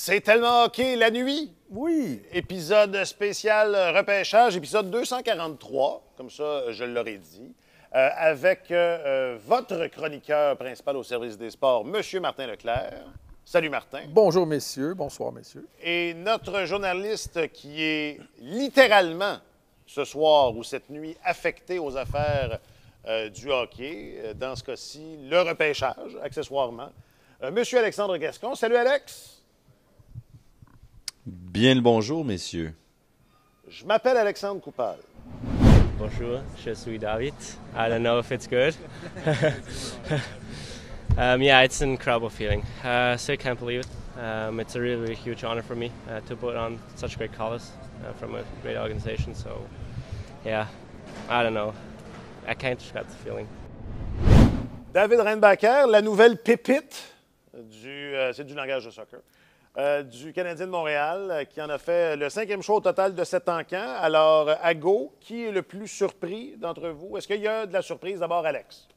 C'est tellement hockey la nuit. Oui. Épisode spécial repêchage, épisode 243, comme ça je l'aurais dit, avec votre chroniqueur principal au service des sports, M. Martin Leclerc. Salut Martin. Bonjour messieurs, bonsoir messieurs. Et notre journaliste qui est littéralement ce soir ou cette nuit affecté aux affaires du hockey, dans ce cas-ci, le repêchage, accessoirement, M. Alexandre Gascon. Salut Alex. Bien le bonjour, messieurs. Je m'appelle Alexandre Coupal. Bonjour, je suis David. I don't know if it's good. Yeah, it's an incredible feeling. Still can't believe it. It's a really, really huge honor for me to put on such great colors from a great organization. So, yeah, I don't know. I can't describe the feeling. David Reinbacker, la nouvelle pépite c'est du langage de soccer. Du Canadien de Montréal, qui en a fait le 5e choix au total de 7 encans. Alors, à go, qui est le plus surpris d'entre vous? Est-ce qu'il y a de la surprise? D'abord, Alex.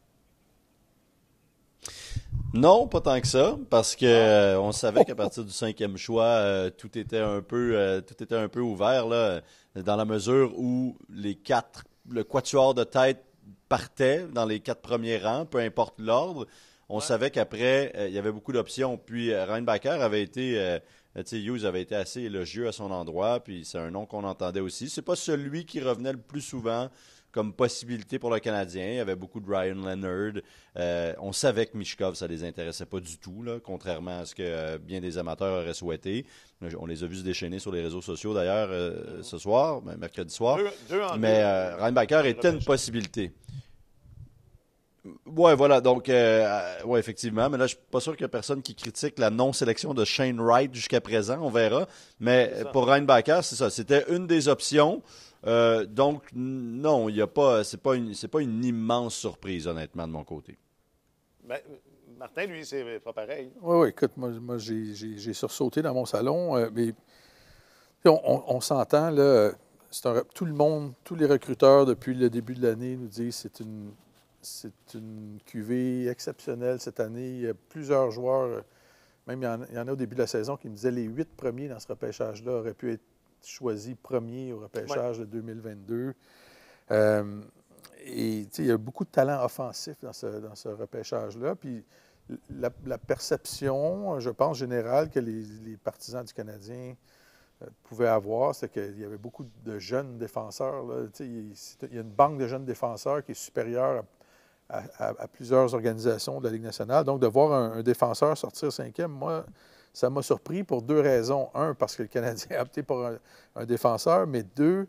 Non, pas tant que ça, parce que on savait qu'à partir du 5e choix, tout était un peu ouvert là, dans la mesure où le quatuor de tête partait dans les 4 premiers rangs, peu importe l'ordre. On savait qu'après, il y avait beaucoup d'options. Puis Reinbacker avait été, Hughes avait été assez élogieux à son endroit, puis c'est un nom qu'on entendait aussi. C'est pas celui qui revenait le plus souvent comme possibilité pour le Canadien. Il y avait beaucoup de Ryan Leonard. On savait que Michkov, ça les intéressait pas du tout, là, contrairement à ce que bien des amateurs auraient souhaité. On les a vus se déchaîner sur les réseaux sociaux d'ailleurs ce soir, mercredi soir. Mais Reinbacker était une possibilité. Ouais, voilà. Donc, ouais, effectivement. Mais là, je suis pas sûr qu'il y a personne qui critique la non-sélection de Shane Wright jusqu'à présent. On verra. Mais pour Reinbacker, c'est ça. C'était une des options. Donc, non, il y a pas. C'est pas une immense surprise, honnêtement, de mon côté. Ben, Martin, lui, c'est pas pareil. Oui, écoute, moi j'ai sursauté dans mon salon. Mais on s'entend, là. Tout le monde, tous les recruteurs depuis le début de l'année nous disent que c'est une cuvée exceptionnelle cette année. Il y a plusieurs joueurs, même il y en a au début de la saison, qui me disaient que les 8 premiers dans ce repêchage-là auraient pu être choisis premiers au repêchage de 2022. Et il y a beaucoup de talent offensif dans ce repêchage-là. Puis la perception, je pense, générale que les partisans du Canadien pouvaient avoir, c'est qu'il y avait beaucoup de jeunes défenseurs. Là. Il y a une banque de jeunes défenseurs qui est supérieure à plusieurs organisations de la Ligue nationale. Donc, de voir un défenseur sortir 5e, moi, ça m'a surpris pour 2 raisons. 1, parce que le Canadien a opté pour un défenseur, mais 2,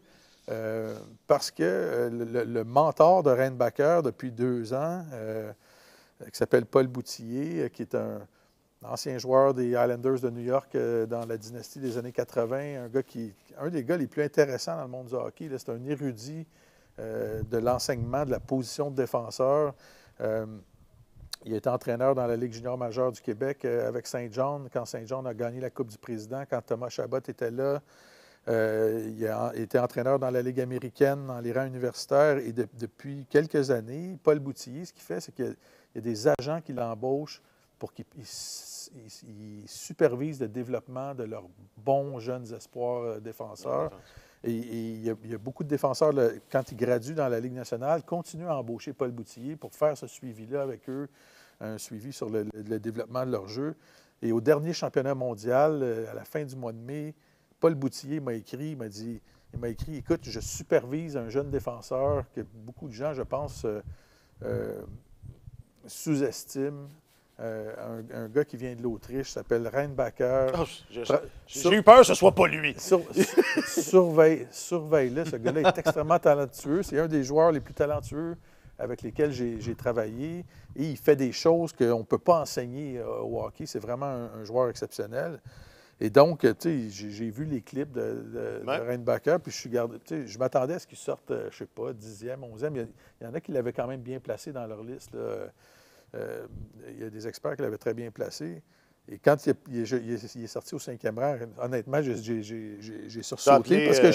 parce que le mentor de Reinbacker depuis 2 ans, qui s'appelle Paul Boutillier, qui est un ancien joueur des Islanders de New York dans la dynastie des années 80, un des gars les plus intéressants dans le monde du hockey. C'est un érudit de l'enseignement de la position de défenseur. Il a été entraîneur dans la Ligue junior majeure du Québec avec Saint-John, quand Saint-John a gagné la Coupe du Président, quand Thomas Chabot était là. Il a été entraîneur dans la Ligue américaine, dans les rangs universitaires. Et depuis quelques années, Paul Boutillier, ce qu'il fait, c'est qu'il y a des agents qui l'embauchent pour qu'ils supervisent le développement de leurs bons jeunes espoirs défenseurs. Et il y a beaucoup de défenseurs, là, quand ils graduent dans la Ligue nationale, continuent à embaucher Paul Boutillier pour faire ce suivi-là avec eux, un suivi sur le développement de leur jeu. Et au dernier championnat mondial, à la fin du mois de mai, Paul Boutillier m'a écrit, il m'a écrit, écoute, je supervise un jeune défenseur que beaucoup de gens, je pense, sous-estiment. Un gars qui vient de l'Autriche, s'appelle Reinbacker. Oh, j'ai eu peur que ce ne soit pas lui. Surveille-le. Ce gars-là est extrêmement talentueux. C'est un des joueurs les plus talentueux avec lesquels j'ai travaillé. Et il fait des choses qu'on ne peut pas enseigner au hockey. C'est vraiment un joueur exceptionnel. Et donc, tu sais, j'ai vu les clips de Reinbacker, puis je m'attendais à ce qu'il sorte, je ne sais pas, 10e, 11e. Il y en a qui l'avaient quand même bien placé dans leur liste, là. Il y a des experts qui l'avaient très bien placé. Et quand il est sorti au 5e rang, honnêtement, j'ai sursauté parce que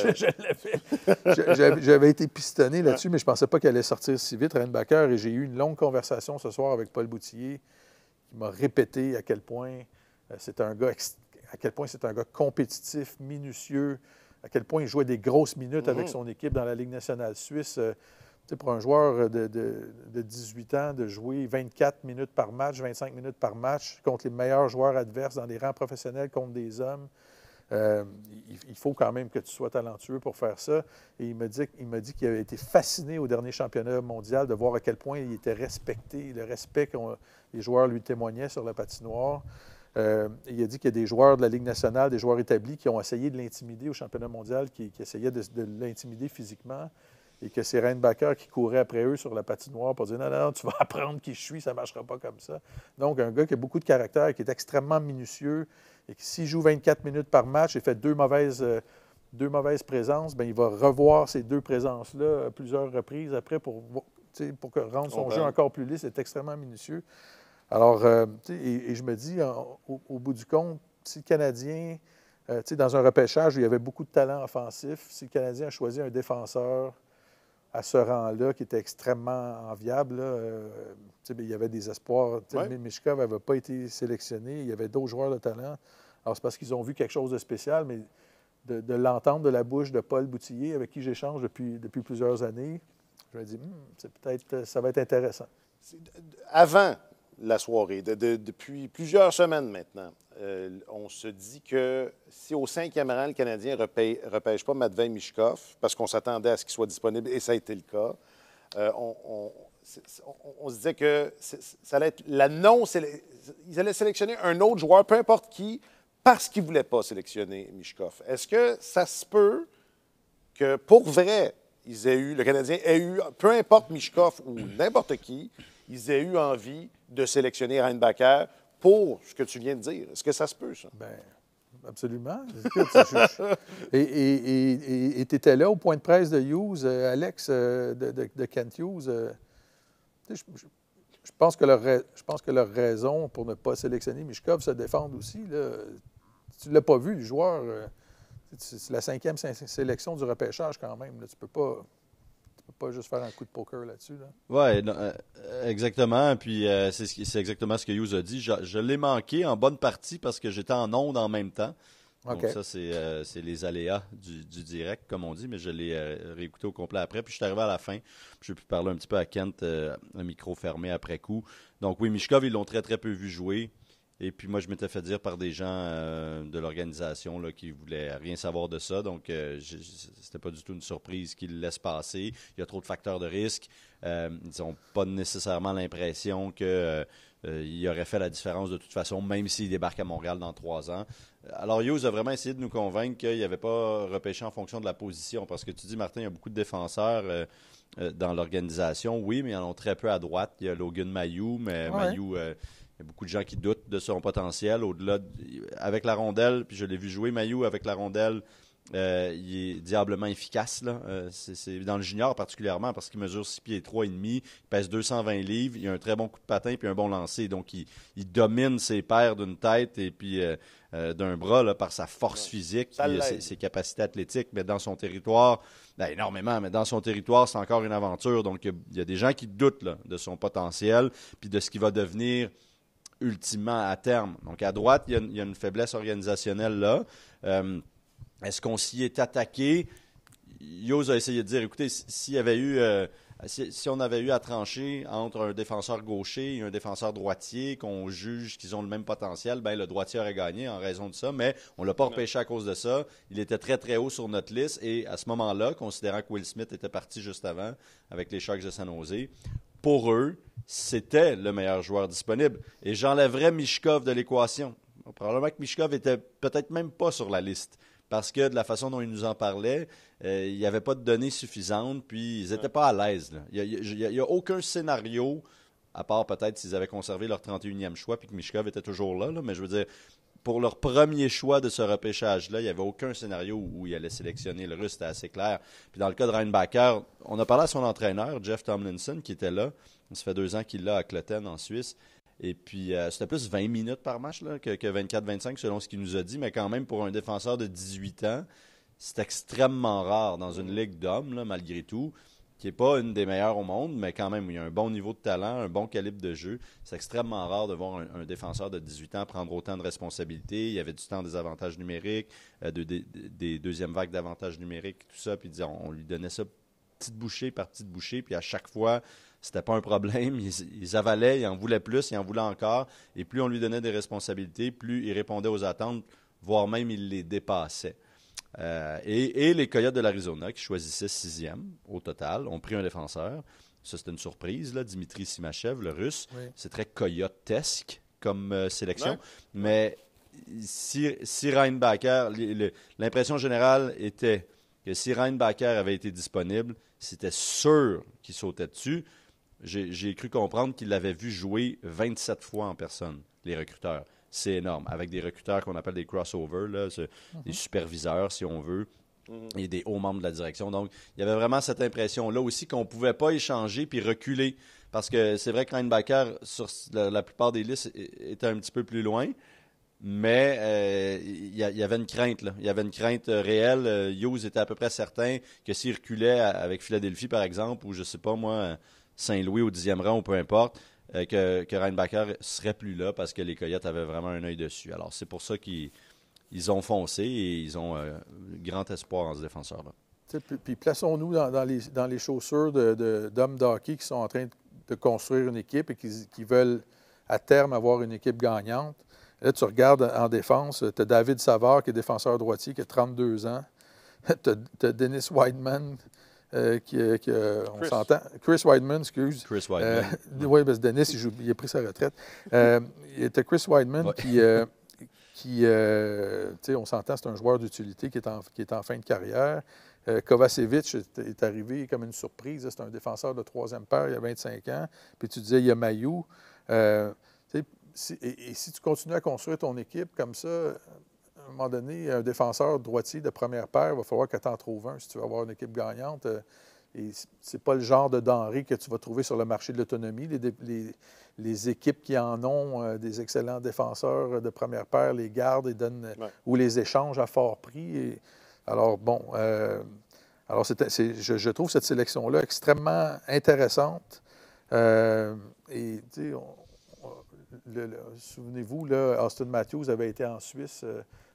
j'avais été pistonné là-dessus, mais je ne pensais pas qu'il allait sortir si vite, Reinbacker. Et j'ai eu une longue conversation ce soir avec Paul Boutillier qui m'a répété à quel point c'est un gars à quel point c'est un gars compétitif, minutieux, à quel point il jouait des grosses minutes avec son équipe dans la Ligue nationale suisse. Pour un joueur de 18 ans, de jouer 24 minutes par match, 25 minutes par match contre les meilleurs joueurs adverses dans les rangs professionnels contre des hommes, il faut quand même que tu sois talentueux pour faire ça. Et il m'a dit qu'il avait été fasciné au dernier championnat mondial de voir à quel point il était respecté, le respect que les joueurs lui témoignaient sur la patinoire. Il a dit qu'il y a des joueurs de la Ligue nationale, des joueurs établis qui ont essayé de l'intimider au championnat mondial, qui essayaient de l'intimider physiquement. Et que c'est Reinbacher qui courait après eux sur la patinoire pour dire non, non, tu vas apprendre qui je suis, ça ne marchera pas comme ça. Donc, un gars qui a beaucoup de caractère, qui est extrêmement minutieux et qui, s'il joue 24 minutes par match et fait deux mauvaises présences, bien, il va revoir ces 2 présences-là à plusieurs reprises après pour rendre son jeu encore plus lisse. C'est extrêmement minutieux. Alors, et je me dis, au bout du compte, si le Canadien, dans un repêchage où il y avait beaucoup de talent offensif, si le Canadien a choisi un défenseur à ce rang-là, qui était extrêmement enviable. Il y avait des espoirs. Michkov n'avait pas été sélectionné. Il y avait d'autres joueurs de talent. Alors, c'est parce qu'ils ont vu quelque chose de spécial, mais de l'entendre de la bouche de Paul Boutillier, avec qui j'échange depuis plusieurs années, je me dis, ça va être intéressant. Avant la soirée, depuis plusieurs semaines maintenant, on se dit que si au 5e rang, le Canadien ne repêche pas Matvei Michkov, parce qu'on s'attendait à ce qu'il soit disponible, et ça a été le cas, on se disait que ça allait être ils allaient sélectionner un autre joueur, peu importe qui, parce qu'ils ne voulaient pas sélectionner Michkov. Est-ce que ça se peut que, pour vrai, le Canadien ait eu, peu importe Michkov ou n'importe qui, ils aient eu envie de sélectionner Reinbacher pour ce que tu viens de dire? Est-ce que ça se peut, ça? Bien, absolument. Et tu étais là au point de presse de Hughes, Alex, de Kent Hughes. Je pense que leur raison pour ne pas sélectionner Michkov se défendre aussi. Là. Tu ne l'as pas vu, le joueur. C'est la 5e sélection du repêchage quand même. Là. Tu ne peux pas juste faire un coup de poker là-dessus. Là. Oui, exactement. Puis c'est exactement ce que Hughes a dit. Je l'ai manqué en bonne partie parce que j'étais en onde en même temps. Donc ça, c'est les aléas du direct, comme on dit, mais je l'ai réécouté au complet après. Puis je suis arrivé à la fin. Puis j'ai pu parler un petit peu à Kent, un micro fermé après coup. Donc oui, Michkov, ils l'ont très, très peu vu jouer. Et puis moi, je m'étais fait dire par des gens de l'organisation là, qui ne voulaient rien savoir de ça. Donc, c'était pas du tout une surprise qu'ils le laissent passer. Il y a trop de facteurs de risque. Ils n'ont pas nécessairement l'impression qu'il aurait fait la différence de toute façon, même s'il débarque à Montréal dans 3 ans. Alors, Hughes a vraiment essayé de nous convaincre qu'il n'avait pas repêché en fonction de la position. Parce que tu dis, Martin, il y a beaucoup de défenseurs dans l'organisation. Oui, mais ils en ont très peu à droite. Il y a Logan Mailloux, mais Mailloux... il y a beaucoup de gens qui doutent de son potentiel. Au-delà, avec la rondelle, puis je l'ai vu jouer, Mailloux, avec la rondelle, il est diablement efficace. Là. C'est dans le junior particulièrement, parce qu'il mesure 6 pieds 3,5, il pèse 220 livres, il a un très bon coup de patin puis un bon lancer. Donc, il domine ses pairs d'une tête et puis d'un bras là, par sa force physique et ses capacités athlétiques. Mais dans son territoire, énormément, mais dans son territoire, c'est encore une aventure. Donc, il y a des gens qui doutent là, de son potentiel puis de ce qu'il va devenir ultimement à terme. Donc, à droite, il y a une faiblesse organisationnelle là. Est-ce qu'on s'y est attaqué? Hughes a essayé de dire, écoutez, si on avait eu à trancher entre un défenseur gaucher et un défenseur droitier, qu'on juge qu'ils ont le même potentiel, ben le droitier aurait gagné en raison de ça, mais on ne l'a pas repêché à cause de ça. Il était très, très haut sur notre liste et à ce moment-là, considérant que Will Smith était parti juste avant avec les Sharks de San Jose, pour eux, c'était le meilleur joueur disponible. Et j'enlèverais Michkov de l'équation. Probablement que Michkov était peut-être même pas sur la liste. Parce que de la façon dont ils nous en parlaient, il n'y avait pas de données suffisantes, puis ils n'étaient pas à l'aise. Là. Il n'y a aucun scénario, à part peut-être s'ils avaient conservé leur 31e choix, puis que Michkov était toujours là, mais je veux dire, pour leur premier choix de ce repêchage-là, il n'y avait aucun scénario où ils allaient sélectionner le Russe, c'était assez clair. Puis dans le cas de Reinbacher, on a parlé à son entraîneur, Jeff Tomlinson, qui était là. Ça fait 2 ans qu'il l'a à Cloten, en Suisse. Et puis, c'était plus 20 minutes par match là, que 24-25, selon ce qu'il nous a dit. Mais quand même, pour un défenseur de 18 ans, c'est extrêmement rare dans une ligue d'hommes, là, malgré tout, qui n'est pas une des meilleures au monde, mais quand même, il a un bon niveau de talent, un bon calibre de jeu. C'est extrêmement rare de voir un défenseur de 18 ans prendre autant de responsabilités. Il y avait du temps des avantages numériques, des deuxièmes vagues d'avantages numériques, tout ça. Puis on lui donnait ça petite bouchée par petite bouchée. Puis à chaque fois, c'était pas un problème. Ils avalaient, ils en voulaient plus, ils en voulaient encore. Et plus on lui donnait des responsabilités, plus il répondait aux attentes, voire même il les dépassait. Et les Coyotes de l'Arizona, qui choisissaient 6e au total, ont pris un défenseur. Ça, c'était une surprise, là. Dimitri Simachev, le russe. Oui. C'est très coyotesque comme sélection. Ouais. Mais si Reinbacher, l'impression générale était que si Reinbacher avait été disponible, c'était sûr qu'il sautait dessus. J'ai cru comprendre qu'il l'avait vu jouer 27 fois en personne, les recruteurs. C'est énorme, avec des recruteurs qu'on appelle des crossovers, là, des superviseurs, si on veut, et des hauts membres de la direction. Donc, il y avait vraiment cette impression-là aussi qu'on ne pouvait pas échanger puis reculer. Parce que c'est vrai que Reinbacher, sur la plupart des listes, était un petit peu plus loin. Mais il y avait une crainte, là. Il y avait une crainte réelle. Hughes était à peu près certain que s'il reculait avec Philadelphie, par exemple, ou je ne sais pas moi, Saint-Louis au 10e rang ou peu importe, que Reinbacher serait plus là parce que les Coyotes avaient vraiment un œil dessus. Alors, c'est pour ça qu'ils ont foncé et ils ont grand espoir en ce défenseur-là. Puis plaçons-nous dans les chaussures d'hommes de hockey qui sont en train de construire une équipe et qui veulent à terme avoir une équipe gagnante. Là, tu regardes en défense, tu as David Savard qui est défenseur droitier, qui a 32 ans. Tu as Dennis Wideman, on s'entend. Chris Wideman, excuse. Chris Wideman. Oui, parce que Dennis, il a pris sa retraite. Tu as Chris Wideman qui on s'entend, c'est un joueur d'utilité qui est en fin de carrière. Kovacevic est arrivé comme une surprise. C'est un défenseur de troisième paire, il a 25 ans. Puis tu disais, il y a Mailloux. Et si tu continues à construire ton équipe comme ça, à un moment donné, un défenseur droitier de première paire, il va falloir que tu en trouves un si tu veux avoir une équipe gagnante. Et ce n'est pas le genre de denrée que tu vas trouver sur le marché de l'autonomie. Les équipes qui en ont des excellents défenseurs de première paire les gardent et donnent ou les échangent à fort prix. Alors, bon, je trouve cette sélection-là extrêmement intéressante. Et, tu sais, souvenez-vous, là, Austin Matthews avait été en Suisse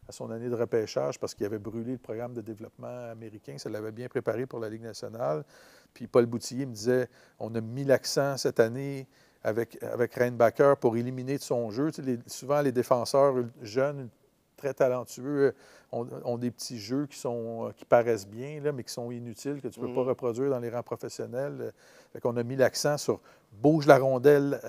à son année de repêchage parce qu'il avait brûlé le programme de développement américain. Ça l'avait bien préparé pour la Ligue nationale. Puis Paul Boutillier me disait, on a mis l'accent cette année avec Reinbacher pour éliminer de son jeu. Tu sais, souvent, les défenseurs jeunes, très talentueux, ont des petits jeux qui paraissent bien, là, mais qui sont inutiles, que tu ne peux pas reproduire dans les rangs professionnels. Fait qu'on a mis l'accent sur bouge la rondelle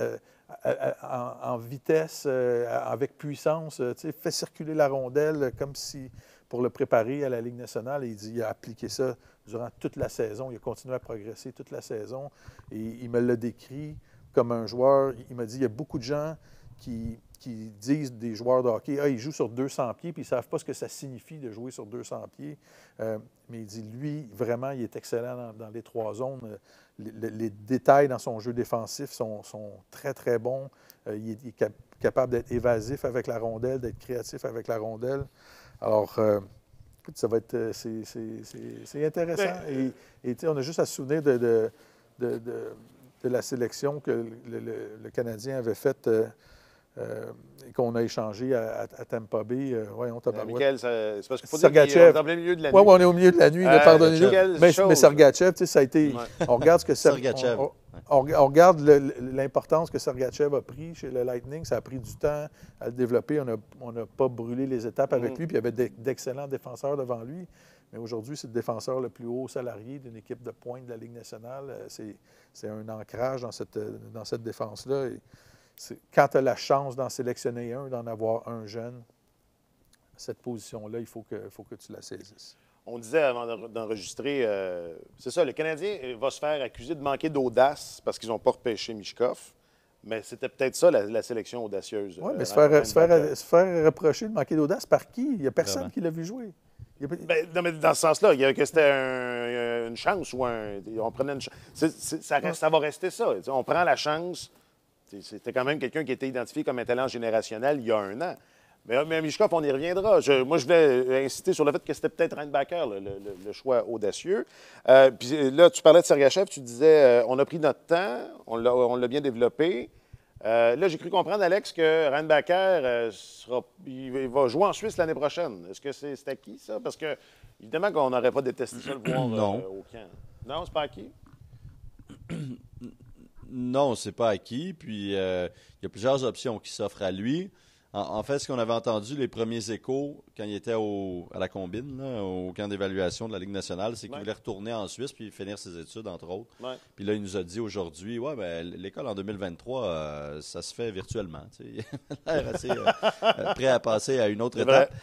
en vitesse, avec puissance, fais circuler la rondelle comme si pour le préparer à la Ligue nationale. Et il a appliqué ça durant toute la saison. Il a continué à progresser toute la saison. Et il me l'a décrit comme un joueur. Il m'a dit, il y a beaucoup de gens qui disent des joueurs de hockey, ils jouent sur 200 pieds, puis ils ne savent pas ce que ça signifie de jouer sur 200 pieds. Mais il dit, lui, vraiment, il est excellent dans les trois zones. Les détails dans son jeu défensif sont très, très bons. Il est capable d'être évasif avec la rondelle, d'être créatif avec la rondelle. Alors, ça va être... C'est intéressant. Et on a juste à se souvenir de la sélection que le Canadien avait faite et qu'on a échangé à Tampa Bay. Voyons, Michael, c'est parce qu'il faut Sergachev. dire qu'on est au milieu de la nuit. Oui, on est au milieu de la nuit, pardonnez-nous. Mais Sergachev, ça a été... On regarde ce que Sergachev. On regarde l'importance que Sergachev a pris chez le Lightning. Ça a pris du temps à le développer. On n'a pas brûlé les étapes avec lui, puis il y avait d'excellents défenseurs devant lui. Mais aujourd'hui, c'est le défenseur le plus haut salarié d'une équipe de pointe de la Ligue nationale. C'est un ancrage dans cette défense-là. Quand tu as la chance d'en sélectionner un, d'en avoir un jeune, cette position-là, il faut que tu la saisisses. On disait avant d'enregistrer, c'est ça, le Canadien va se faire accuser de manquer d'audace parce qu'ils n'ont pas repêché Michkov. Mais c'était peut-être ça, la sélection audacieuse. Oui, mais se faire reprocher de manquer d'audace par qui? Il n'y a personne qui l'a vu jouer. Non, mais dans ce sens-là, que c'était une chance ou on prenait une chance. Ça va rester ça. On prend la chance. C'était quand même quelqu'un qui était identifié comme un talent générationnel il y a un an. Mais Mishkov, on y reviendra. Moi, je voulais insister sur le fait que c'était peut-être Reinbacher, le choix audacieux. Puis là, tu parlais de Sergachev, tu disais on a pris notre temps, on l'a bien développé. Là, j'ai cru comprendre, Alex, que Reinbacher il va jouer en Suisse l'année prochaine. Est-ce que c'est acquis, ça? Parce que, évidemment, qu'on n'aurait pas détesté ça le voir au camp. Non, c'est pas acquis? Non, c'est pas acquis. Puis, il y a plusieurs options qui s'offrent à lui. En fait, ce qu'on avait entendu, les premiers échos, quand il était à la Combine, là, au camp d'évaluation de la Ligue nationale, c'est qu'il voulait retourner en Suisse puis finir ses études, entre autres. Ouais. Puis là, il nous a dit aujourd'hui, l'école en 2023, ça se fait virtuellement. Il a l'air assez prêt à passer à une autre étape.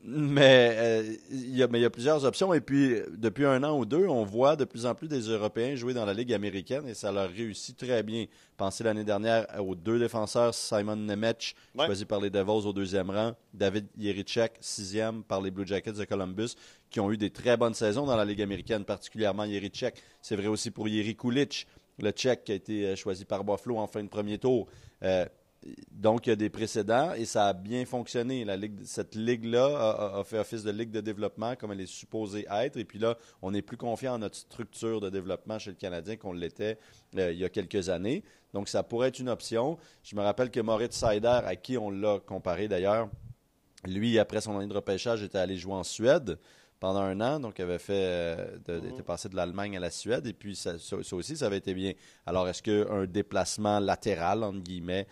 Mais il y a plusieurs options. Et puis, depuis 1 an ou 2, on voit de plus en plus des Européens jouer dans la Ligue américaine et ça leur réussit très bien. Pensez l'année dernière aux 2 défenseurs, Simon Nemec, choisi par les Devils au 2e rang, David Jiricek, 6e par les Blue Jackets de Columbus, qui ont eu des très bonnes saisons dans la Ligue américaine, particulièrement Jiricek. C'est vrai aussi pour Jiri Kulich, le Tchèque qui a été choisi par Buffalo en fin de premier tour. Donc, il y a des précédents et ça a bien fonctionné. Cette ligue-là a fait office de ligue de développement comme elle est supposée être. Et puis là, on est plus confiant en notre structure de développement chez le Canadien qu'on l'était il y a quelques années. Donc, ça pourrait être une option. Je me rappelle que Moritz Seider, à qui on l'a comparé d'ailleurs, lui, après son année de repêchage, était allé jouer en Suède pendant 1 an. Donc, il avait était passé de l'Allemagne à la Suède. Et puis, ça aussi, ça avait été bien. Alors, est-ce qu'un déplacement latéral, entre guillemets,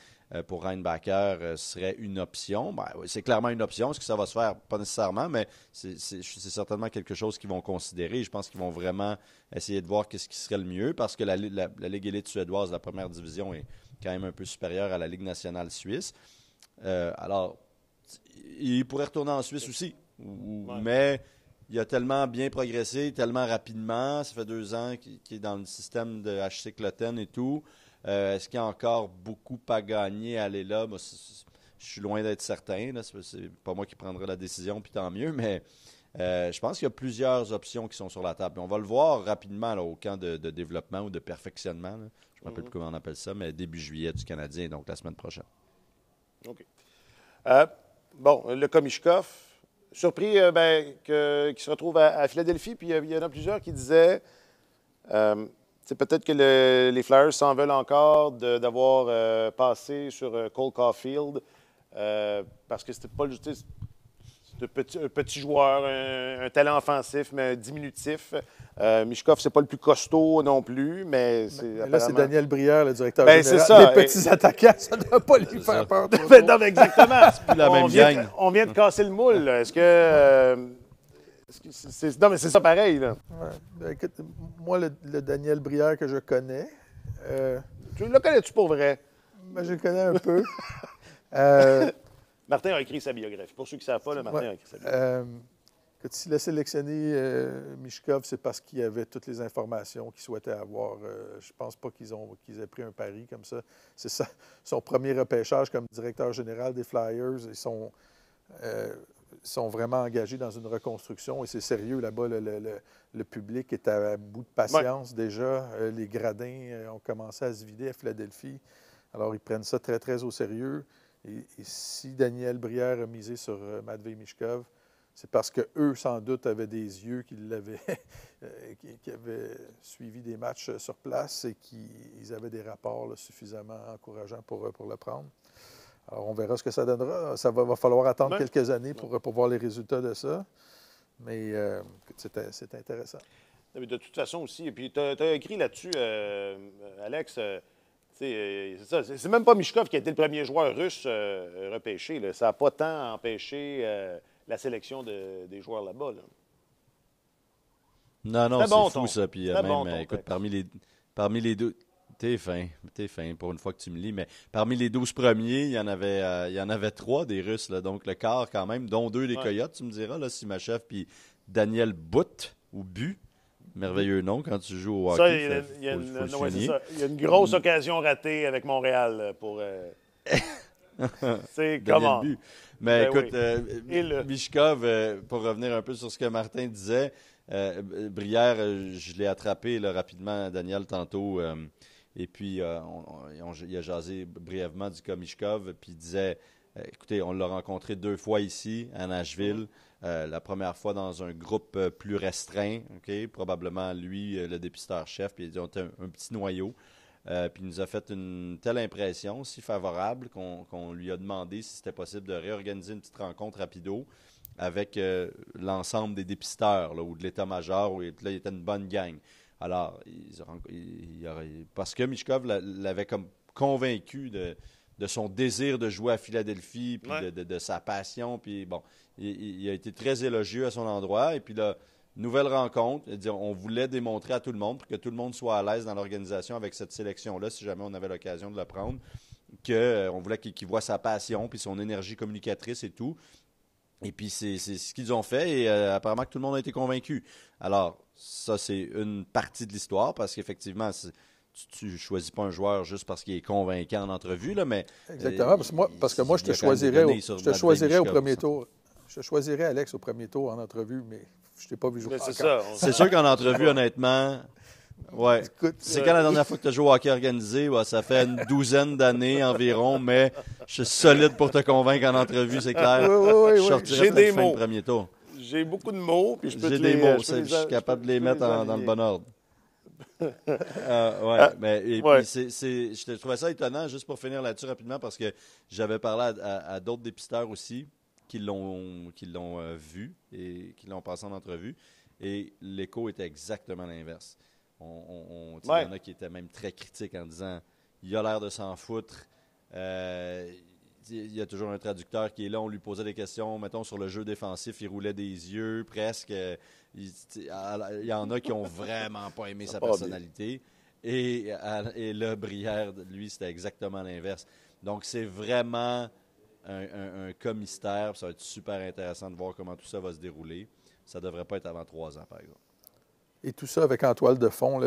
pour Reinbacher serait une option? Ben, c'est clairement une option. Est-ce que ça va se faire? Pas nécessairement, mais c'est certainement quelque chose qu'ils vont considérer. Je pense qu'ils vont vraiment essayer de voir qu'est-ce qui serait le mieux parce que la Ligue élite suédoise, la première division, est quand même un peu supérieure à la Ligue nationale suisse. Alors, il pourrait retourner en Suisse aussi. Mais il a tellement bien progressé, tellement rapidement. Ça fait 2 ans qu'il est dans le système de HC Cloten et tout. Est-ce qu'il y a encore beaucoup à gagner à aller là? Moi, je suis loin d'être certain. Là. C'est pas moi qui prendrai la décision, puis tant mieux. Mais je pense qu'il y a plusieurs options qui sont sur la table. On va le voir rapidement là, au camp de développement ou de perfectionnement. Là. Je ne me rappelle plus comment on appelle ça, mais début juillet du Canadien, donc la semaine prochaine. OK. Le Komishkov, surpris qu'il se retrouve à Philadelphie, puis il y en a plusieurs qui disaient... c'est peut-être que les Flyers s'en veulent encore d'avoir passé sur Cole Caulfield parce que c'était pas un petit joueur, un talent offensif, mais diminutif. Mishkov, c'est pas le plus costaud non plus, mais c'est là, c'est Daniel Brière, le directeur général. C'est ça. Les petits attaquants, ça ne doit pas lui faire peur. Non, mais exactement. C'est plus la même gang. On vient de casser le moule. Est-ce que... non, mais c'est ça pareil. Là. Ouais. Écoute, moi, le Daniel Brière que je connais... Tu le connais-tu pour vrai? Ben, je le connais un peu. Martin a écrit sa biographie. Pour ceux qui ne savent pas, Martin a écrit sa biographie. S'il a sélectionné Mishkov, c'est parce qu'il avait toutes les informations qu'il souhaitait avoir. Je ne pense pas qu'ils aient pris un pari comme ça. C'est ça, son premier repêchage comme directeur général des Flyers. Ils sont vraiment engagés dans une reconstruction et c'est sérieux là-bas. Le public est à bout de patience déjà. Les gradins ont commencé à se vider à Philadelphie. Alors, ils prennent ça très, très au sérieux. Et si Daniel Brière a misé sur Matvei Mishkov, c'est parce qu'eux, sans doute, avaient des yeux qui avaient suivi des matchs sur place et qu'ils avaient des rapports là, suffisamment encourageants pour le prendre. Alors, on verra ce que ça donnera. Ça va falloir attendre quelques années pour voir les résultats de ça. Mais c'est intéressant. Mais de toute façon aussi, et puis tu as écrit là-dessus, Alex, c'est ça. C'est même pas Mishkov qui a été le premier joueur russe repêché. Là. Ça n'a pas tant empêché la sélection des joueurs là-bas. Là. Non, c'est fou ça. Puis même, écoute, parmi les deux... T'es fin pour une fois que tu me lis, mais parmi les 12 premiers, il y en avait 3 des Russes, là, donc le quart quand même, dont 2 des Coyotes, tu me diras, là, Simachev puis Daniel Butt, ou Bu, merveilleux nom quand tu joues au hockey. Il y a une grosse occasion ratée avec Montréal pour... c'est comment? Mais écoute, Mishkov, pour revenir un peu sur ce que Martin disait, Brière, je l'ai attrapé là, rapidement, Daniel, tantôt... et puis, il a jasé brièvement du cas Mishkov, puis il disait Écoutez, on l'a rencontré 2 fois ici, à Nashville. La première fois dans un groupe plus restreint, OK? Probablement lui, le dépisteur-chef, puis on était un petit noyau. Puis il nous a fait une telle impression, si favorable, qu'on lui a demandé si c'était possible de réorganiser une petite rencontre rapido avec l'ensemble des dépisteurs là, ou de l'état-major, où là, il était une bonne gang. Alors, parce que Michkov l'avait comme convaincu de son désir de jouer à Philadelphie, puis de sa passion, puis bon, il a été très élogieux à son endroit, et puis là, nouvelle rencontre, on voulait démontrer à tout le monde, pour que tout le monde soit à l'aise dans l'organisation avec cette sélection-là, si jamais on avait l'occasion de le prendre, qu'on voulait qu'il voit sa passion, puis son énergie communicatrice et tout. Et puis, c'est ce qu'ils ont fait et apparemment que tout le monde a été convaincu. Alors, ça, c'est une partie de l'histoire parce qu'effectivement, tu ne choisis pas un joueur juste parce qu'il est convaincant en entrevue, là, mais... Exactement, parce que moi, je te choisirais au premier tour. Je te choisirais, Alex, au premier tour en entrevue, mais je ne t'ai pas vu jouer encore. C'est sûr qu'en entrevue, honnêtement... Ouais. Écoute, c'est quand la dernière fois que tu as joué au hockey organisé? Ouais, ça fait une douzaine d'années environ, mais je suis solide pour te convaincre en entrevue, c'est clair. Oui. Je sortirai J'ai des fin mots. de premier tour. J'ai beaucoup de mots, puis je peux J'ai te des les, mots, je je suis capable de les mettre dans le bon ordre. Je trouvais ça étonnant, juste pour finir là-dessus rapidement, parce que j'avais parlé à d'autres dépisteurs aussi qui l'ont vu et qui l'ont passé en entrevue, et l'écho était exactement l'inverse. Il y en a qui étaient même très critiques en disant il a l'air de s'en foutre. Il y a toujours un traducteur qui est là, on lui posait des questions, mettons sur le jeu défensif, il roulait des yeux presque. Il y en a qui ont vraiment pas aimé sa personnalité. Et là, Brière, lui, c'était exactement l'inverse. Donc, c'est vraiment un cas mystère. Ça va être super intéressant de voir comment tout ça va se dérouler. Ça ne devrait pas être avant 3 ans, par exemple. Et tout ça avec en toile de fond,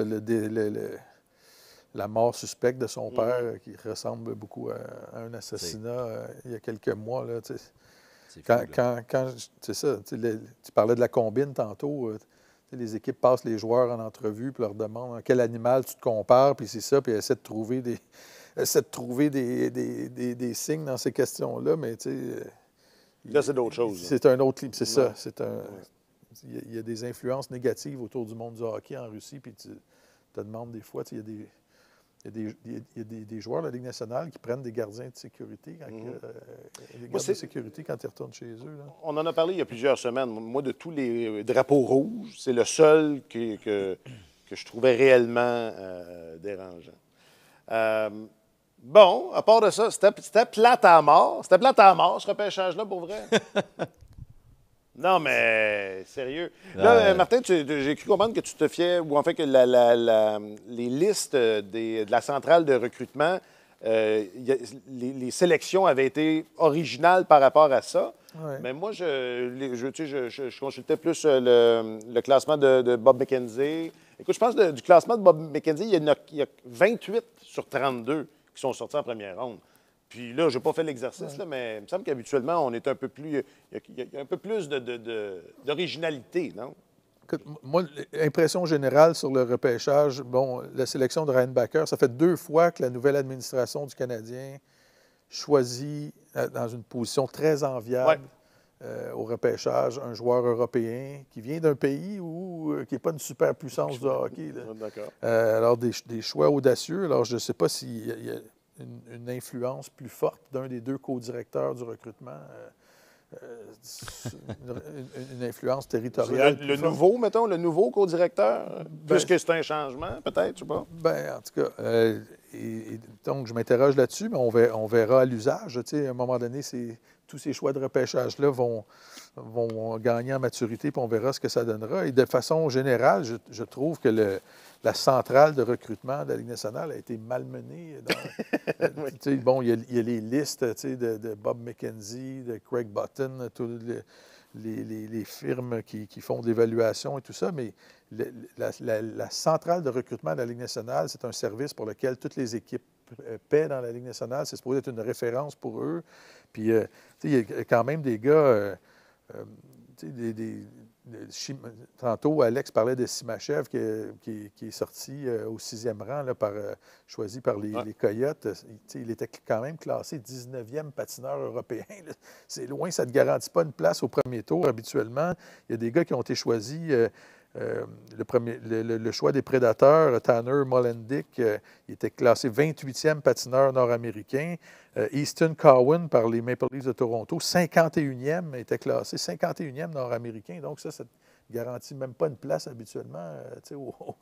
la mort suspecte de son père, qui ressemble beaucoup à un assassinat il y a quelques mois. Là, c'est ça. Tu parlais de la combine tantôt. Les équipes passent les joueurs en entrevue et leur demandent à quel animal tu te compares, puis c'est ça, puis essaient de trouver des signes dans ces questions-là, mais là, c'est d'autres choses. C'est un autre livre, c'est ça. Il y a des influences négatives autour du monde du hockey en Russie, puis tu te demandes des fois, il y a des joueurs de la Ligue nationale qui prennent des gardiens de sécurité, des gardes de sécurité quand ils retournent chez eux. Là. On en a parlé il y a plusieurs semaines. Moi, de tous les drapeaux rouges, c'est le seul que je trouvais réellement dérangeant. Bon, à part de ça, c'était plate à mort. C'était plate à mort, ce repêchage-là, pour vrai. Non, mais sérieux. Là, Martin, j'ai cru comprendre que tu te fiais, ou en fait que les listes de la centrale de recrutement, les sélections avaient été originales par rapport à ça. Ouais. Mais moi, je consultais plus le classement de Bob McKenzie. Écoute, je pense du classement de Bob McKenzie, il y a 28 sur 32 qui sont sortis en première ronde. Puis là, je n'ai pas fait l'exercice, là, mais il me semble qu'habituellement, on est un peu plus. Il y a un peu plus d'originalité, non? Écoute, moi, l'impression générale sur le repêchage, la sélection de Reinbacker, ça fait 2 fois que la nouvelle administration du Canadien choisit, dans une position très enviable au repêchage, un joueur européen qui vient d'un pays qui n'est pas une superpuissance de hockey. Là. D'accord. Alors, des choix audacieux. Alors, je ne sais pas s'il y a une influence plus forte d'un des 2 co-directeurs du recrutement, une influence territoriale. Le nouveau, mettons, le nouveau co-directeur, puisque c'est un changement, peut-être, je ne sais pas. En tout cas, donc je m'interroge là-dessus, mais on verra à l'usage. À un moment donné, tous ces choix de repêchage-là vont gagner en maturité, puis on verra ce que ça donnera. Et de façon générale, je trouve que la centrale de recrutement de la Ligue nationale a été malmenée. Il y a les listes de Bob McKenzie, de Craig Button, toutes les firmes qui font de l'évaluation et tout ça, mais la centrale de recrutement de la Ligue nationale, c'est un service pour lequel toutes les équipes paient dans la Ligue nationale. C'est supposé être une référence pour eux. Puis, il y a quand même des gars... tantôt, Alex parlait de Simachev qui est sorti au 6e rang, là, choisi par les Coyotes. Il était quand même classé 19e patineur européen. Là. C'est loin, ça ne te garantit pas une place au premier tour habituellement. Il y a des gars qui ont été choisis. Le choix des prédateurs, Tanner Molendick, il était classé 28e patineur nord-américain. Easton Cowan par les Maple Leafs de Toronto, 51e, était classé 51e nord-américain. Donc ça ne garantit même pas une place habituellement.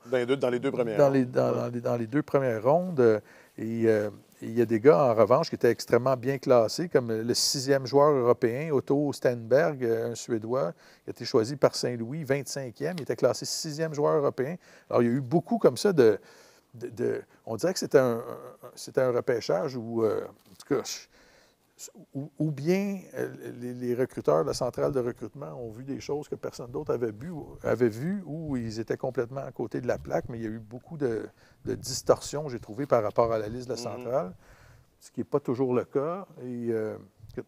Dans les deux premières rondes. Dans les 2 premières rondes. Et il y a des gars, en revanche, qui étaient extrêmement bien classés, comme le 6e joueur européen, Otto Stenberg, un Suédois, qui a été choisi par Saint-Louis, 25e. Il était classé 6e joueur européen. Alors, il y a eu beaucoup comme ça on dirait que c'était un repêchage où, en tout cas, ou bien les recruteurs de la centrale de recrutement ont vu des choses que personne d'autre avait vues, ou ils étaient complètement à côté de la plaque, mais il y a eu beaucoup de distorsions, j'ai trouvé, par rapport à la liste de la centrale, ce qui n'est pas toujours le cas. Et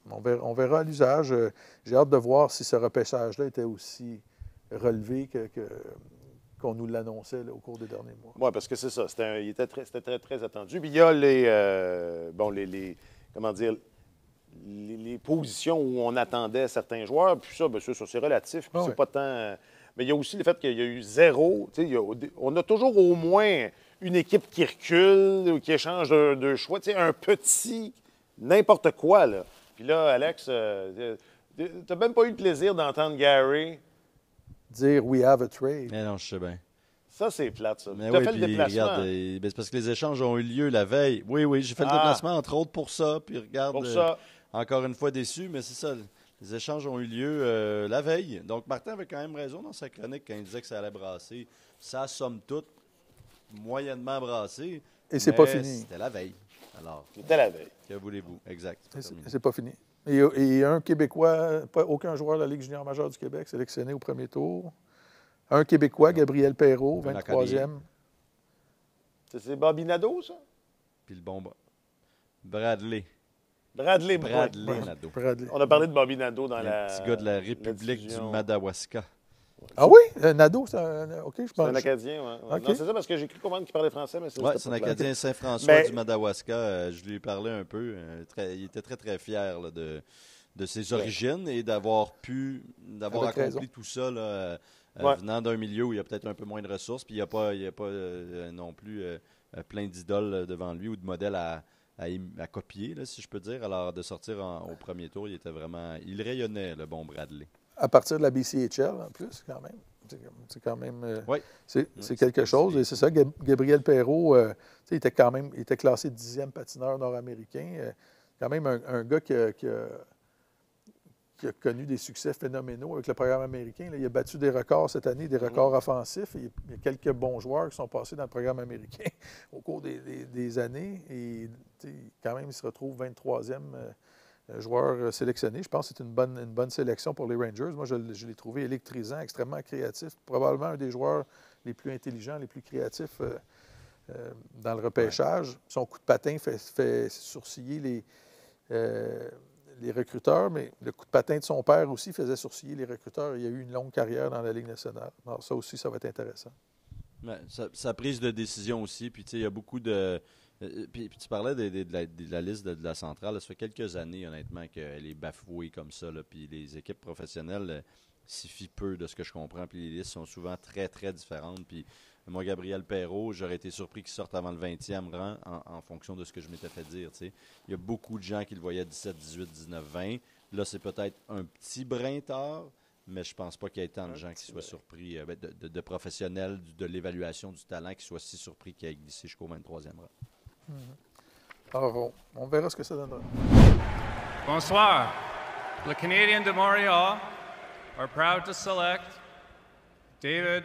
on verra à l'usage. J'ai hâte de voir si ce repêchage-là était aussi relevé qu'on nous l'annonçait au cours des derniers mois. Oui, parce que c'est ça. C'était très, très attendu. Puis il y a les positions où on attendait certains joueurs. Puis ça, bien sûr, ça c'est relatif. Puis c'est pas tant... Mais il y a aussi le fait qu'il y a eu zéro. On a toujours au moins une équipe qui recule ou qui échange de choix. Un petit n'importe quoi, là. Puis là, Alex, tu n'as même pas eu le plaisir d'entendre Gary dire « we have a trade ». Mais non, je sais bien. Ça, c'est plate, ça. Mais tu as fait le déplacement. Regarde, c'est parce que les échanges ont eu lieu la veille. Oui, j'ai fait le déplacement, entre autres, pour ça. Puis regarde, pour ça. Encore une fois déçu, mais c'est ça. Les échanges ont eu lieu la veille. Donc, Martin avait quand même raison dans sa chronique quand il disait que ça allait brasser. Ça, somme toute, moyennement brassé. Et c'est pas fini. C'était la veille. Alors, c'était la veille. Que voulez-vous? Exact. C'est pas fini. Et un Québécois, aucun joueur de la Ligue junior majeure du Québec sélectionné au premier tour. Un Québécois, Gabriel Perrault, 23e. C'est Bobby Nadeau, ça? Puis le bon Bradley Nadeau. On a parlé de Bobby Nadeau dans le petit gars de la République du Madawaska. Ah oui? Nadeau, c'est OK, je pense. C'est un Acadien, oui. Okay. Non, c'est ça, parce que j'ai cru comprendre qu'il parlait français, mais c'est c'est un Acadien Saint-François du Madawaska. Je lui ai parlé un peu. Il était très, très fier là, de ses origines et d'avoir accompli tout ça là, venant d'un milieu où il y a peut-être un peu moins de ressources, puis il n'y a pas non plus plein d'idoles devant lui ou de modèles à copier, là, si je peux dire. Alors, de sortir au premier tour, il rayonnait, le bon Bradley. À partir de la BCHL, en plus, quand même. C'est quand même... c'est quelque chose. Et c'est ça, Gabriel Perrault, il était classé 10e patineur nord-américain. Quand même un gars qui a connu des succès phénoménaux avec le programme américain. Là, il a battu des records cette année, des records offensifs. Il y a quelques bons joueurs qui sont passés dans le programme américain au cours des années. Et quand même, il se retrouve 23e joueur sélectionné. Je pense que c'est une bonne sélection pour les Rangers. Moi, je l'ai trouvé électrisant, extrêmement créatif. Probablement un des joueurs les plus intelligents, les plus créatifs dans le repêchage. Son coup de patin fait sourciller les recruteurs, mais le coup de patin de son père aussi faisait sourciller les recruteurs. Il y a eu une longue carrière dans la Ligue nationale. Alors ça aussi, ça va être intéressant. Ouais, sa prise de décision aussi. Puis, tu sais, il y a beaucoup de... Puis tu parlais de la liste de la centrale. Là, ça fait quelques années, honnêtement, qu'elle est bafouée comme ça. Là, puis les équipes professionnelles s'y fient peu de ce que je comprends. Puis les listes sont souvent très, très différentes. Puis moi, Gabriel Perrault, j'aurais été surpris qu'il sorte avant le 20e rang en fonction de ce que je m'étais fait dire. T'sais. Il y a beaucoup de gens qui le voyaient 17, 18, 19, 20. Là, c'est peut-être un petit brin tard, mais je pense pas qu'il y ait tant de gens qui soient surpris, de professionnels de l'évaluation du talent, qui soient si surpris qu'il ait glissé jusqu'au 23e rang. Alors, on verra ce que ça donnera. Bonsoir. Les Canadiens de Montréal are proud to select David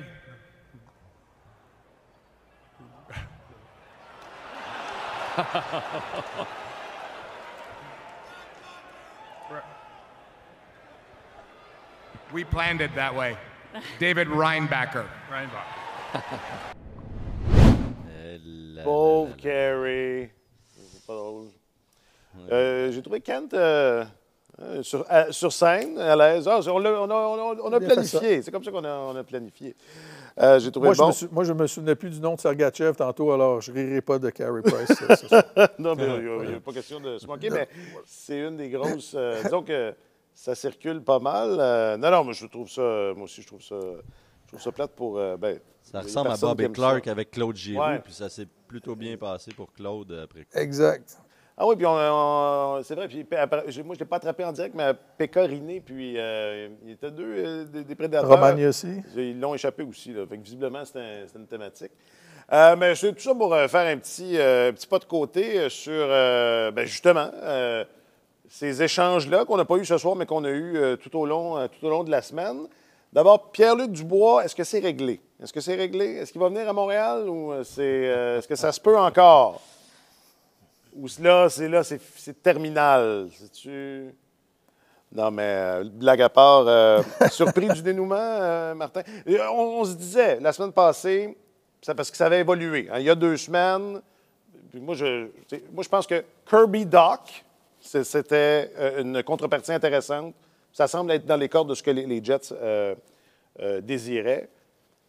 We planned it that way. David Reinbacher. Pauvre Carey. C'est pas drôle. J'ai trouvé Kent Sur scène, à l'aise. Ah, on a Bien fait ça. planifié. C'est comme ça on a planifié. J'ai trouvé Moi, bon. je me souvenais plus du nom de Sergachev tantôt, alors je ne rirai pas de Carey Price. ce soir. Non, mais il n'y a pas question de se manquer, mais c'est une des grosses. Disons que ça circule pas mal. Non, moi, je trouve ça. Moi aussi, je trouve ça plate pour. Ça les ressemble à personnes Bob qui et aiment Clark ça. avec Claude Giroux, Ouais. puis ça s'est plutôt bien passé pour Claude après. Exact. Ah oui, puis c'est vrai. Puis après, moi, je ne l'ai pas attrapé en direct, mais Pécoriné, puis il était deux des prédateurs. Romagny aussi. Ils l'ont échappé aussi. Là. Fait que visiblement, c'était une thématique. Mais c'est tout ça pour faire un petit pas de côté sur, justement, ces échanges-là qu'on n'a pas eu ce soir, mais qu'on a eu tout au long de la semaine. D'abord, Pierre-Luc Dubois, est-ce que c'est réglé? Est-ce que c'est réglé? Est-ce qu'il va venir à Montréal ou est-ce que ça se peut encore? Ou c'est terminal? C'est-tu... Non, mais blague à part, surpris du dénouement, Martin? On se disait la semaine passée, parce que ça avait évolué. Hein, il y a 2 semaines, puis moi, je pense que Kirby Dach, c'était une contrepartie intéressante. Ça semble être dans les cordes de ce que les Jets désiraient.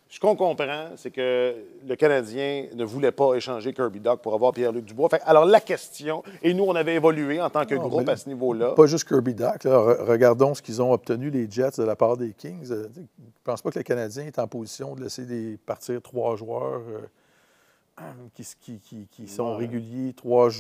Ce qu'on comprend, c'est que le Canadien ne voulait pas échanger Kirby Dach pour avoir Pierre-Luc Dubois. Alors, la question, et nous, on avait évolué en tant que groupe à ce niveau-là. Pas juste Kirby Dach. Regardons ce qu'ils ont obtenu, les Jets, de la part des Kings. Je ne pense pas que le Canadien est en position de laisser partir 3 joueurs qui sont réguliers, 3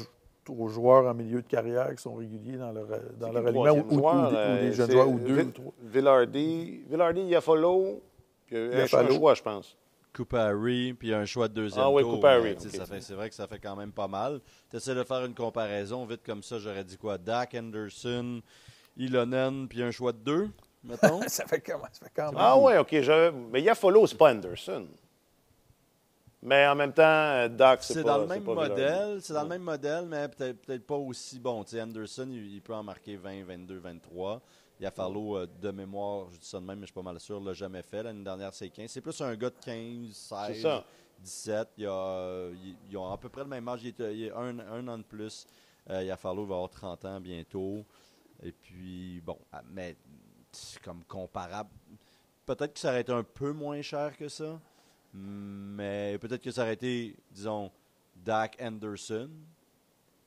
joueurs en milieu de carrière qui sont réguliers dans leur alignement, ou des jeunes joueurs, ou 2 ou 3. Villardy, Iafolo, puis un choix, je pense. Coupari, puis un choix de deuxième tour. Coupari. Okay. C'est vrai que ça fait quand même pas mal. Tu essaies de faire une comparaison, vite comme ça, j'aurais dit quoi? Dak, Anderson, Ilonen, puis un choix de 2, mettons? ça fait quand même. Ah oui, OK. Mais Iafolo, c'est pas Anderson. Mais en même temps, Dak, c'est pas... dans le même modèle. C'est dans le même modèle, mais peut-être pas aussi bon. T'sais, Anderson, il peut en marquer 20, 22, 23. Iafalo, de mémoire, je dis ça de même, mais je suis pas mal sûr, l'a jamais fait. L'année dernière, c'est 15. C'est plus un gars de 15, 16, 17. Ils ont à peu près le même âge. Il est un an de plus. Iafalo va avoir 30 ans bientôt. Et puis, bon, mais c'est comme comparable. Peut-être que ça aurait été un peu moins cher que ça. Mais peut-être que ça aurait été, disons, Dak Anderson.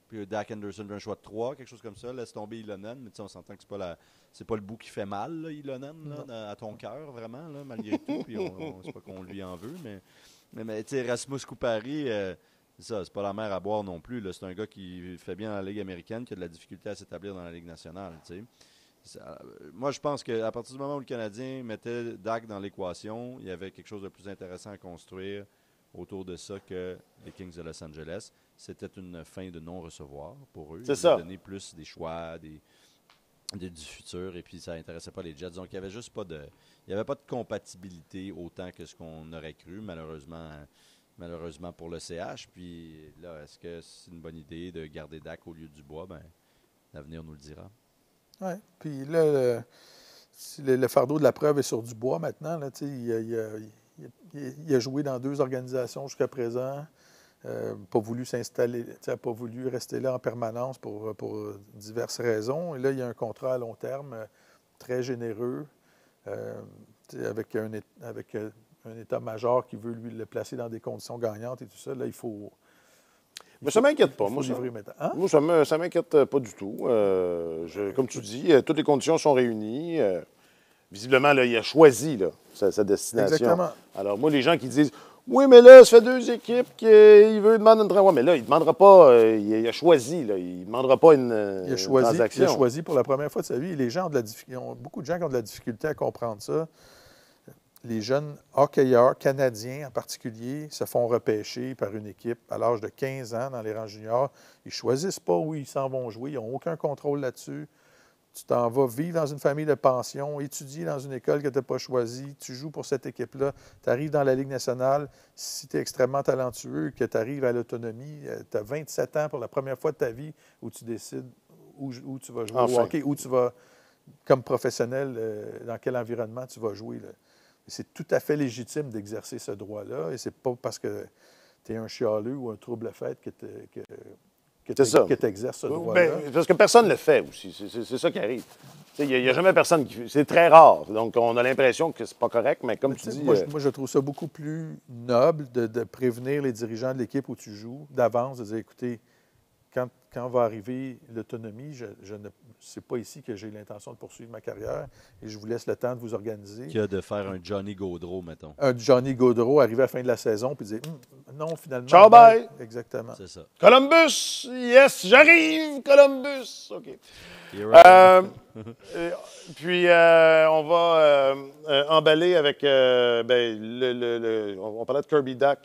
Puis Dak Anderson un choix de 3, quelque chose comme ça. Laisse tomber Ilonen. Mais on s'entend que c'est pas le bout qui fait mal, là, Ilonen, là, à ton cœur, vraiment, là, malgré tout. Puis c'est pas qu'on lui en veut. Mais tu sais, Rasmus Coupari, c'est pas la mer à boire non plus. Là. C'est un gars qui fait bien dans la Ligue américaine, qui a de la difficulté à s'établir dans la Ligue nationale. Moi, je pense qu'à partir du moment où le Canadien mettait Dak dans l'équation, il y avait quelque chose de plus intéressant à construire autour de ça que les Kings de Los Angeles. C'était une fin de non-recevoir pour eux. C'est ça. Donner plus des choix, du futur, et puis ça n'intéressait pas les Jets. Donc, il n'y avait juste pas de compatibilité autant que ce qu'on aurait cru, malheureusement pour le CH. Puis là, est-ce que c'est une bonne idée de garder Dak au lieu du Bois? Ben, l'avenir nous le dira. Oui. Puis là, le fardeau de la preuve est sur Dubois maintenant. Là, il a joué dans 2 organisations jusqu'à présent. Pas voulu s'installer, pas voulu rester là en permanence pour diverses raisons. Et là, il y a un contrat à long terme très généreux avec un état-major qui veut lui le placer dans des conditions gagnantes et tout ça. Là, il faut... Mais ça ne m'inquiète pas. Moi, ça ne m'inquiète pas du tout. Comme tu dis, toutes les conditions sont réunies. Visiblement, là, il a choisi sa destination. Exactement. Alors, moi, les gens qui disent « Oui, mais là, ça fait 2 équipes qu'il veut demander une transaction. » Ouais, mais là, il ne demandera pas... il a choisi. Là, il ne demandera pas une transaction. Il a choisi pour la première fois de sa vie. Et les gens ont beaucoup de gens qui ont de la difficulté à comprendre ça. Les jeunes hockeyeurs canadiens en particulier se font repêcher par une équipe à l'âge de 15 ans dans les rangs juniors. Ils ne choisissent pas où ils s'en vont jouer. Ils n'ont aucun contrôle là-dessus. Tu t'en vas vivre dans une famille de pension, étudier dans une école que tu n'as pas choisie. Tu joues pour cette équipe-là. Tu arrives dans la Ligue nationale. Si tu es extrêmement talentueux, que tu arrives à l'autonomie, tu as 27 ans pour la première fois de ta vie où tu décides où tu vas jouer au hockey, où tu vas, comme professionnel, dans quel environnement tu vas jouer. Là. C'est tout à fait légitime d'exercer ce droit-là. Et c'est pas parce que tu es un chialeux ou un trouble-fête que tu exerces ce droit-là. Parce que personne ne le fait aussi. C'est ça qui arrive. Il n'y a jamais personne qui... C'est très rare. Donc, on a l'impression que c'est pas correct, mais comme tu dis... Moi, je trouve ça beaucoup plus noble de prévenir les dirigeants de l'équipe où tu joues d'avance, de dire, écoutez, quand va arriver l'autonomie, je ne c'est pas ici que j'ai l'intention de poursuivre ma carrière et je vous laisse le temps de vous organiser. Qu'il y a de faire un Johnny Gaudreau, mettons. Un Johnny Gaudreau arriver à la fin de la saison puis dire non, finalement. Ciao, bye! Exactement. C'est ça. Columbus! Yes, j'arrive, Columbus! OK. Puis, on va emballer avec... on parlait de Kirby Duck.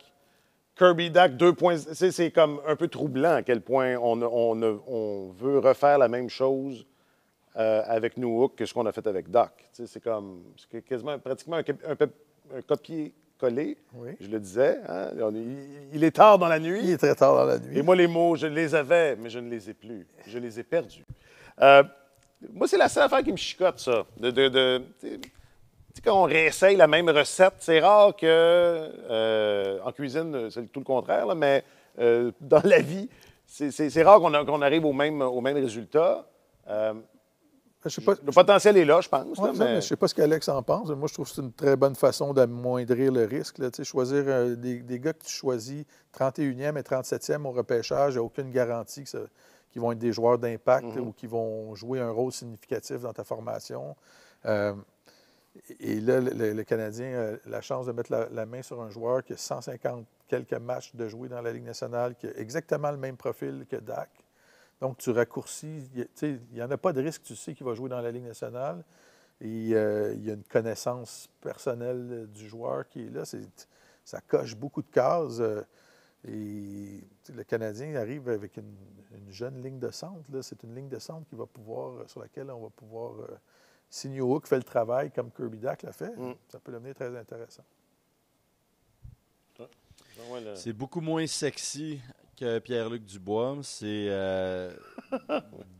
Kirby Duck 2.0, c'est comme un peu troublant à quel point on veut refaire la même chose avec Newhook que ce qu'on a fait avec Duck. C'est quasiment pratiquement un copier-coller, oui. Je le disais. Hein? Il est tard dans la nuit. Il est très tard dans la nuit. Et moi, les mots, je les avais, mais je ne les ai plus. Je les ai perdus. Moi, c'est la seule affaire qui me chicote, ça. Quand on réessaye la même recette, c'est rare que, en cuisine, c'est tout le contraire, là, mais dans la vie, c'est rare qu'on arrive au même résultat. Le potentiel est là, je pense. Ouais, mais je ne sais pas ce qu'Alex en pense. Moi, je trouve que c'est une très bonne façon d'amoindrir le risque. Là. Choisir des gars que tu choisis 31e et 37e au repêchage, il n'y a aucune garantie qu'ils vont être des joueurs d'impact ou qu'ils vont jouer un rôle significatif dans ta formation. Et là, le Canadien a la chance de mettre la main sur un joueur qui a 150 quelques matchs de jouer dans la Ligue nationale, qui a exactement le même profil que Dak. Donc, tu raccourcis. Il n'y en a pas de risque, tu sais qu'il va jouer dans la Ligue nationale. Et il y a une connaissance personnelle du joueur qui est là. Ça coche beaucoup de cases. Et le Canadien arrive avec une jeune ligne de centre. C'est une ligne de centre sur laquelle on va pouvoir... Si Newhook fait le travail comme Kirby Duck l'a fait, ça peut devenir très intéressant. C'est beaucoup moins sexy que Pierre-Luc Dubois. C'est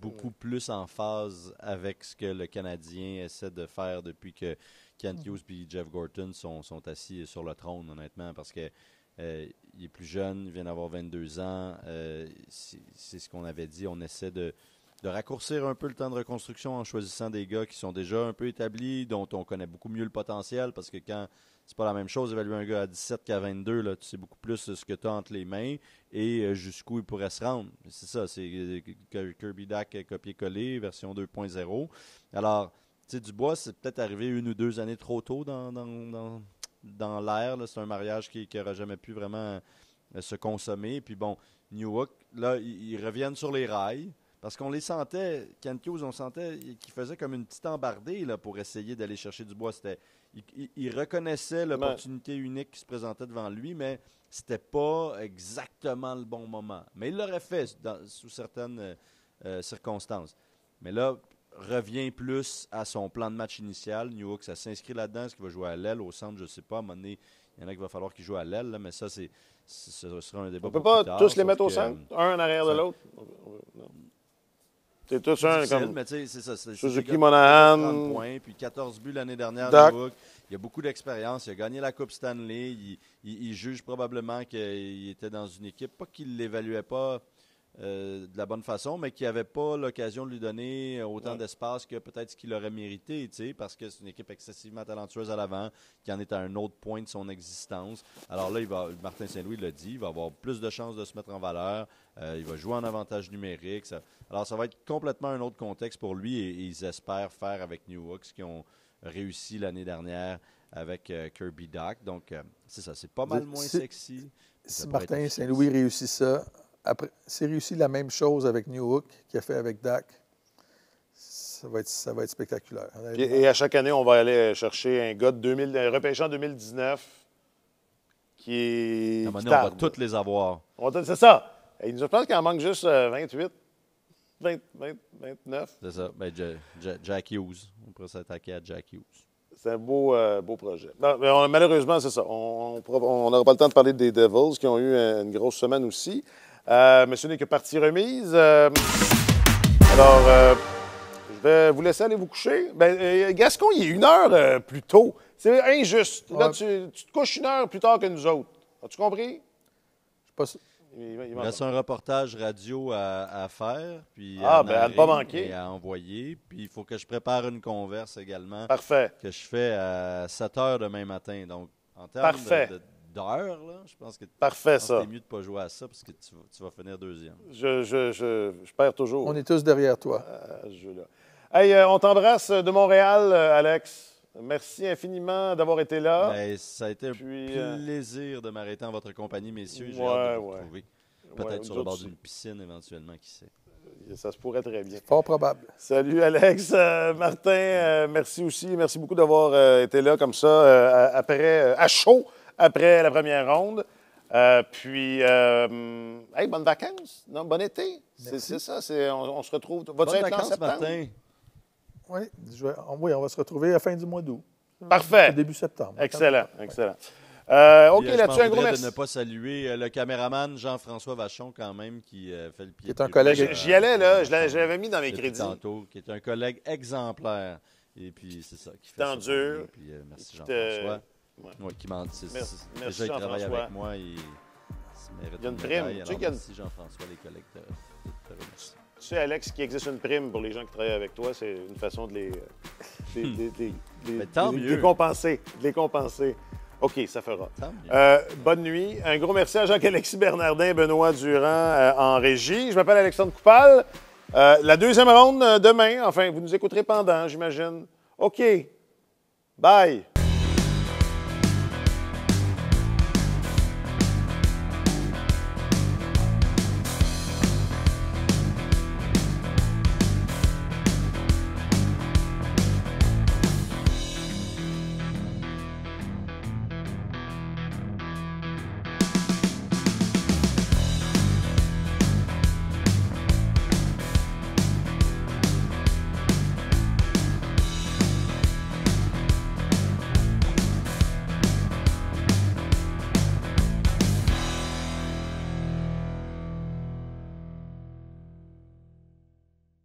beaucoup plus en phase avec ce que le Canadien essaie de faire depuis que Kent Hughes et Jeff Gorton sont assis sur le trône, honnêtement, parce que il est plus jeune, il vient d'avoir 22 ans. C'est ce qu'on avait dit. On essaie de raccourcir un peu le temps de reconstruction en choisissant des gars qui sont déjà un peu établis, dont on connaît beaucoup mieux le potentiel, parce que quand c'est pas la même chose évaluer un gars à 17 qu'à 22, là, tu sais beaucoup plus ce que tu as entre les mains et jusqu'où il pourrait se rendre. C'est ça, c'est Kirby Duck copier-coller, version 2.0. Alors, tu sais, Dubois, c'est peut-être arrivé 1 ou 2 années trop tôt dans l'ère. C'est un mariage qui n'aurait jamais pu vraiment se consommer. Puis bon, Newhook, là, ils reviennent sur les rails. Parce qu'on les sentait, Kent Hughes, on sentait qu'il faisait comme une petite embardée là, pour essayer d'aller chercher Dubois. Il reconnaissait l'opportunité unique qui se présentait devant lui, mais c'était pas exactement le bon moment. Mais il l'aurait fait sous certaines circonstances. Mais là, revient plus à son plan de match initial. Newhook, ça s'inscrit là-dedans. Est-ce qu'il va jouer à l'aile, au centre, je ne sais pas. À un moment donné, il y en a qui va falloir qu'il joue à l'aile, là, mais ça, ce sera un débat. On ne peut pas tous les mettre au centre, un en arrière de l'autre. C'est tous un comme. Mais tu sais, c'est ça. Suzuki Monahan. 30 points, puis 14 buts l'année dernière. Newhook. Il a beaucoup d'expérience. Il a gagné la Coupe Stanley. Il juge probablement qu'il était dans une équipe, pas qu'il ne l'évaluait pas de la bonne façon, mais qu'il n'avait pas l'occasion de lui donner autant d'espace que peut-être ce qu'il aurait mérité, parce que c'est une équipe excessivement talentueuse à l'avant, qui en est à un autre point de son existence. Alors là, Martin Saint-Louis l'a dit, il va avoir plus de chances de se mettre en valeur, il va jouer en avantage numérique. Alors ça va être complètement un autre contexte pour lui et ils espèrent faire avec Newhook ce qu'ils ont réussi l'année dernière avec Kirby Duck. Donc c'est ça, c'est pas mal moins sexy. Si Martin Saint-Louis réussit ça, après, s'il réussit la même chose avec Newhook qu'il a fait avec Dak, ça va être spectaculaire. Et à chaque année, on va aller chercher un gars de repêché en 2019 qui est. À un moment donné, on va tous les avoir. C'est ça. Et je pense qu'il en manque juste 28, 29. C'est ça. Ben, Jack Hughes. On pourrait s'attaquer à Jack Hughes. C'est un beau projet. Non, mais malheureusement, c'est ça. On n'aura pas le temps de parler des Devils qui ont eu une grosse semaine aussi. Monsieur n'est que partie remise. Alors, je vais vous laisser aller vous coucher. Gascon, il est 1 heure plus tôt. C'est injuste. Là, tu te couches 1 heure plus tard que nous autres. As-tu compris? Il reste un reportage radio à faire, puis à ne pas manquer. et à envoyer. Puis il faut que je prépare une converse également. Parfait. Que je fais à 7 h demain matin. Donc, en termes d'heures, je pense que Parfait, c'est mieux de ne pas jouer à ça parce que tu vas finir deuxième. Je perds toujours. On est tous derrière toi. À ce jeu-là. Hey, on t'embrasse de Montréal, Alex. Merci infiniment d'avoir été là. Ben, ça a été un plaisir de m'arrêter en votre compagnie, messieurs. J'ai hâte de vous retrouver. Peut-être sur le bord d'une piscine, éventuellement, qui sait. Ça se pourrait très bien. Fort probable. Salut, Alex. Martin, merci aussi. Merci beaucoup d'avoir été là comme ça, à chaud, après la première ronde. Hey, bonnes vacances. Non, bon été. C'est ça. On se retrouve. Bonnes vacances, Martin. Oui, on va se retrouver à la fin du mois d'août. Parfait. Début septembre. Excellent. OK, là-dessus, un gros merci. De ne pas saluer le caméraman Jean-François Vachon, quand même, qui fait le pied. Qui est un collègue. J'y allais, là. Je l'avais mis dans mes crédits. Tantôt, qui est un collègue exemplaire. Et puis, c'est ça. Qui fait temps dur. Puis, merci Jean-François. Oui, qui m'en dit. Déjà, il travaille avec moi. Il y a une prime. Merci Jean-François, les collègues te remercient. Tu sais, Alex, qu'il existe une prime pour les gens qui travaillent avec toi, c'est une façon de les compenser. OK, ça fera. Bonne nuit. Un gros merci à Jacques-Alexis Bernardin, Benoît Durand en régie. Je m'appelle Alexandre Coupal. La deuxième ronde demain. Enfin, vous nous écouterez pendant, j'imagine. OK. Bye.